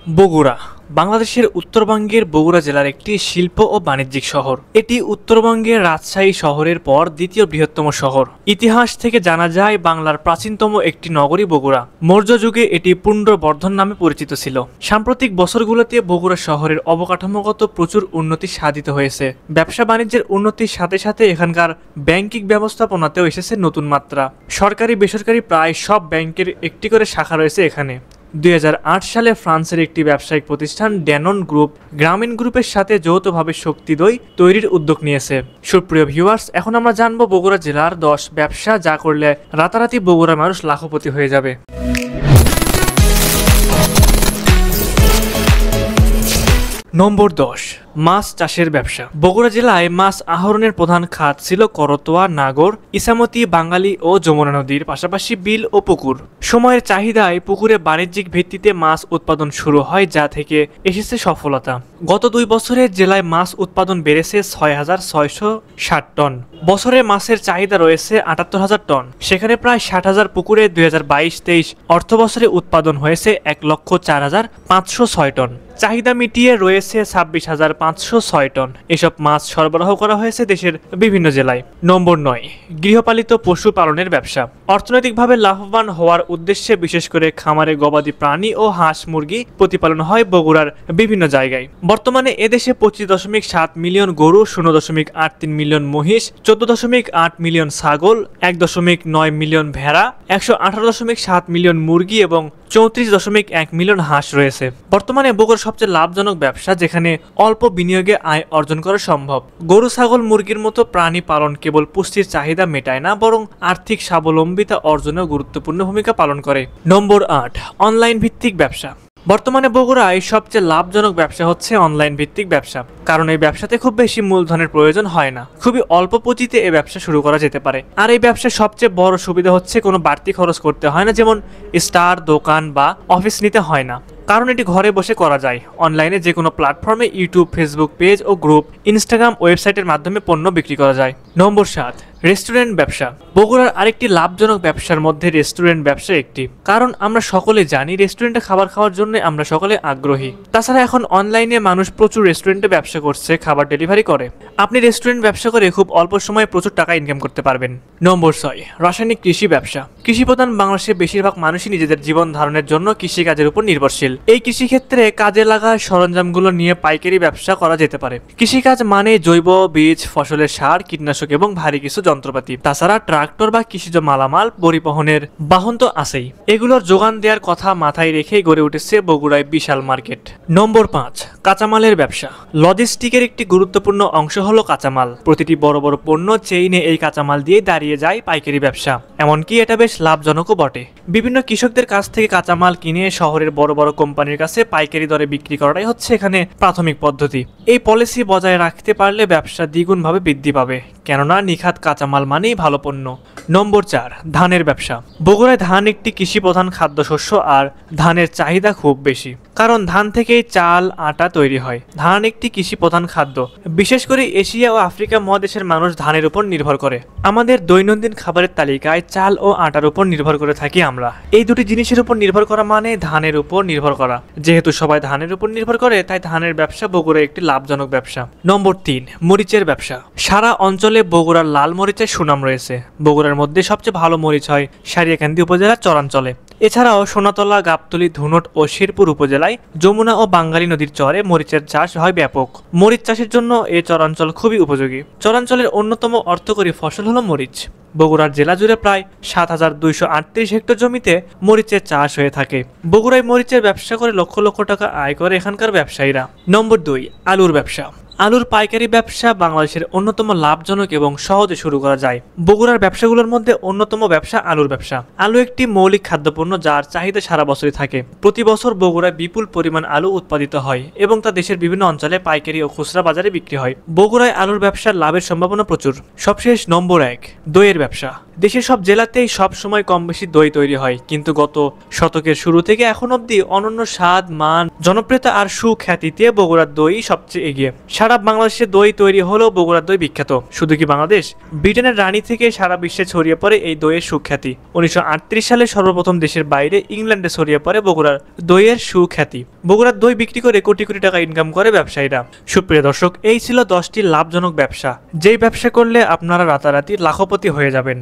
বগুড়া বাংলাদেশের উত্তরবঙ্গের বগুড়া জেলার একটি শিল্প ও বাণিজ্যিক শহর। এটি উত্তরবঙ্গের রাজশাহী শহরের পর দ্বিতীয় বৃহত্তম শহর। ইতিহাস থেকে জানা যায় বাংলার প্রাচীনতম একটি নগরী বগুড়া। মৌর্য যুগে এটি পুণ্ড্রবর্ধন নামে পরিচিত ছিল। সাম্প্রতিক বছরগুলোতে বগুড়া শহরের অবকাঠামোগত প্রচুর উন্নতি সাধিত হয়েছে। ব্যবসা বাণিজ্যের উন্নতির সাথে সাথে এখানকার ব্যাংকিং ব্যবস্থাপনাতেও এসেছে নতুন মাত্রা। সরকারি বেসরকারি প্রায় সব ব্যাংকের একটি করে শাখা রয়েছে এখানে। 2008 সালে ফ্রান্সের একটি ব্যবসায়িক প্রতিষ্ঠান ড্যানন গ্রুপ গ্রামীণ গ্রুপের সাথে যৌথভাবে শক্তি দই তৈরির উদ্যোগ নিয়েছে। সুপ্রিয় ভিউয়ার্স, এখন আমরা জানবো বগুড়া জেলার 10 ব্যবসা যা করলে রাতারাতি বগুড়ার মানুষ লাখপতি হয়ে যাবে। নম্বর 10, মাছ চাষের ব্যবসা। বগুড়া জেলায় মাছ আহরণের প্রধান খাত ছিল করতোয়া, নাগর, ইসামতি, বাঙালি ও যমুনা নদীর পাশাপাশি বিল ও পুকুর। সময়ের চাহিদায় পুকুরে বাণিজ্যিক ভিত্তিতে মাছ উৎপাদন শুরু হয়, যা থেকে এসেছে সফলতা। গত 2 বছরে জেলায় মাছ উৎপাদন বেড়েছে 6,660 টন। বছরে মাছের চাহিদা রয়েছে 78,000 টন। সেখানে প্রায় 60,000 পুকুরে 2022-23 অর্থ বছরে উৎপাদন হয়েছে 1,04,506 টন। চাহিদা মিটিয়ে রয়েছে 26,506 টন। এসব মাছ সরবরাহ করা হয়েছে দেশের বিভিন্ন জেলায়। নম্বর 9, গৃহপালিত পশু পালনের ব্যবসা। অর্থনৈতিকভাবে লাভবান হওয়ার উদ্দেশ্যে বিশেষ করে খামারে গবাদি প্রাণী ও হাঁস মুরগি প্রতিপালন হয় বগুড়ার বিভিন্ন জায়গায়। বর্তমানে এদেশে 25.7 মিলিয়ন গরু, 0.83 মিলিয়ন মহিষ, 14.8 মিলিয়ন ছাগল, 1.9 মিলিয়ন ভেড়া, 118.7 মিলিয়ন মুরগি এবং 34.1 মিলিয়ন হাঁস রয়েছে। বর্তমানে বগুড়ার সবচেয়ে লাভজনক ব্যবসা, যেখানে অল্প বিনিয়োগে আয় অর্জন করা সম্ভব। গরু, ছাগল, মুরগির মতো প্রাণী পালন কেবল পুষ্টির চাহিদা মেটায় না, বরং আর্থিক স্বাবলম্বিতা অর্জনেও গুরুত্বপূর্ণ ভূমিকা পালন করে। নম্বর 8, অনলাইন ভিত্তিক ব্যবসা। বর্তমানে বগুড়ায় সবচেয়ে লাভজনক ব্যবসা হচ্ছে অনলাইন ভিত্তিক ব্যবসা, কারণ এই ব্যবসাতে খুব বেশি মূলধনের প্রয়োজন হয় না। খুবই অল্প পুঁজিতে এই ব্যবসা শুরু করা যেতে পারে। আর এই ব্যবসার সবচেয়ে বড় সুবিধা হচ্ছে কোনো বাড়তি খরচ করতে হয় না, যেমন স্টার, দোকান বা অফিস নিতে হয় না, কারণ এটি ঘরে বসে করা যায়। অনলাইনে যে কোনো প্ল্যাটফর্মে ইউটিউব, ফেসবুক পেজ ও গ্রুপ, ইনস্টাগ্রাম, ওয়েবসাইটের মাধ্যমে পণ্য বিক্রি করা যায়। নম্বর 7, রেস্টুরেন্ট ব্যবসা। বগুড়ার আরেকটি লাভজনক ব্যবসার মধ্যে রেস্টুরেন্ট ব্যবসা একটি, কারণ আমরা সকলে জানি রেস্টুরেন্টে খাবার খাওয়ার জন্য আমরা সকলে আগ্রহী। তাছাড়া এখন অনলাইনে মানুষ প্রচুর রেস্টুরেন্টে ব্যবসা করছে, খাবার ডেলিভারি করে। আপনি রেস্টুরেন্ট ব্যবসা করে খুব অল্প সময়ে প্রচুর টাকা ইনকাম করতে পারবেন। নম্বর 6, রাসায়নিক কৃষি ব্যবসা। কৃষিপ্রধান বাংলাদেশের বেশিরভাগ মানুষই নিজেদের জীবন ধারণের জন্য কৃষিকাজের উপর নির্ভরশীল। এই কৃষিক্ষেত্রে কাজে লাগা সরঞ্জামগুলো নিয়ে পাইকারি ব্যবসা করা যেতে পারে। কৃষিকাজ মানে জৈব বীজ, ফসলের সার, কীটনাশক এবং ভারী কিছু যন্ত্রপাতি। তাছাড়া ট্রাক্টর বা কৃষিজ মালামাল পরিবহনের বাহন তো আছেই। এগুলোর যোগান দেওয়ার কথা মাথায় রেখেই গড়ে উঠেছে বগুড়ায় বিশাল মার্কেট। নম্বর 5, কাঁচামালের ব্যবসা। লজিস্টিকের একটি গুরুত্বপূর্ণ অংশ হলো কাঁচামাল। প্রতিটি বড় বড় পণ্য চেইনে এই কাঁচামাল দিয়ে দাঁড়িয়ে যায় পাইকারি ব্যবসা। এমনকি এটা বেশ লাভজনকও বটে। বিভিন্ন কৃষকদের কাছ থেকে কাঁচামাল কিনে শহরের বড় বড় কোম্পানির কাছে পাইকারি দরে বিক্রি করাটাই হচ্ছে এখানে প্রাথমিক পদ্ধতি। এই পলিসি বজায় রাখতে পারলে ব্যবসা দ্বিগুণভাবে বৃদ্ধি পাবে, কেননা নিখাত কাঁচামাল মানেই ভালো পণ্য। নম্বর 4, ধানের ব্যবসা। বগুড়ায় ধান একটি কৃষি প্রধান খাদ্যশস্য, আর ধানের চাহিদা খুব বেশি, কারণ ধান থেকেই চাল, আটা তৈরি হয়। ধান একটি কৃষি প্রধান খাদ্য। বিশেষ করে এশিয়া ও আফ্রিকা মহাদেশের মানুষ ধানের উপর নির্ভর করে। আমাদের দৈনন্দিন খাবারের তালিকায় চাল ও আটার উপর নির্ভর করে থাকি আমরা। এই দুটি জিনিসের উপর নির্ভর করা মানে ধানের উপর নির্ভর করা। যেহেতু সবাই ধানের উপর নির্ভর করে, তাই ধানের ব্যবসা বগুড়ায় একটি লাভজনক ব্যবসা। নম্বর 3, মরিচের ব্যবসা। সারা অঞ্চলে বগুড়ার লাল মরিচের সুনাম রয়েছে। বগুড়ার মধ্যে সবচেয়ে ভালো মরিচ হয় সারিয়াকান্দি উপজেলার চরাঞ্চলে। এছাড়াও সোনাতলা, গাবতলী, ধুনট ও শেরপুর উপজেলায় যমুনা ও বাঙ্গালী নদীর চরে মরিচের চাষ হয় ব্যাপক। মরিচ চাষের জন্য এই চরাঞ্চল খুবই উপযোগী। চরাঞ্চলের অন্যতম অর্থকরী ফসল হলো মরিচ। বগুড়ার জেলা জুড়ে প্রায় 7,238 হেক্টর জমিতে মরিচের চাষ হয়ে থাকে। বগুড়ায় মরিচের ব্যবসা করে লক্ষ লক্ষ টাকা আয় করে এখানকার ব্যবসায়ীরা। নম্বর 2, আলুর ব্যবসা। আলুর পাইকারি ব্যবসা বাংলাদেশের অন্যতম লাভজনক এবং সহজে শুরু করা যায়। বগুড়ার ব্যবসাগুলোর মধ্যে অন্যতম ব্যবসা আলুর ব্যবসা। আলু একটি মৌলিক খাদ্যপণ্য যার চাহিদা সারা বছরই থাকে। প্রতি বছর বগুড়ায় বিপুল পরিমাণ আলু উৎপাদিত হয় এবং তা দেশের বিভিন্ন অঞ্চলে পাইকারি ও খুচরা বাজারে বিক্রি হয়। বগুড়ায় আলুর ব্যবসার লাভের সম্ভাবনা প্রচুর। সবশেষ নম্বর 1, দইয়ের ব্যবসা। দেশের সব জেলাতেই সব সময় কম বেশি দই তৈরি হয়, কিন্তু গত শতকের শুরু থেকে এখন অবধি অনন্য স্বাদ, মান, জনপ্রিয়তা আর সুখ্যাতিতে বগুড়ার দই সবচেয়ে এগিয়ে। সারা বাংলাদেশে দই তৈরি হলেও বগুড়ার দই বিখ্যাত। শুধু কি বাংলাদেশ, ব্রিটেনের রানী থেকে সারা বিশ্বে ছড়িয়ে পড়ে এই দইয়ের সুখ্যাতি। 1938 সালে সর্বপ্রথম দেশের বাইরে ইংল্যান্ডে ছড়িয়ে পড়ে বগুড়ার দইয়ের সুখ্যাতি। বগুড়ার দই বিক্রি করে কোটি কোটি টাকা ইনকাম করে ব্যবসায়ীরা। সুপ্রিয় দর্শক, এই ছিল 10টি লাভজনক ব্যবসা, যেই ব্যবসা করলে আপনারা রাতারাতি লাখপতি হয়ে যাবেন।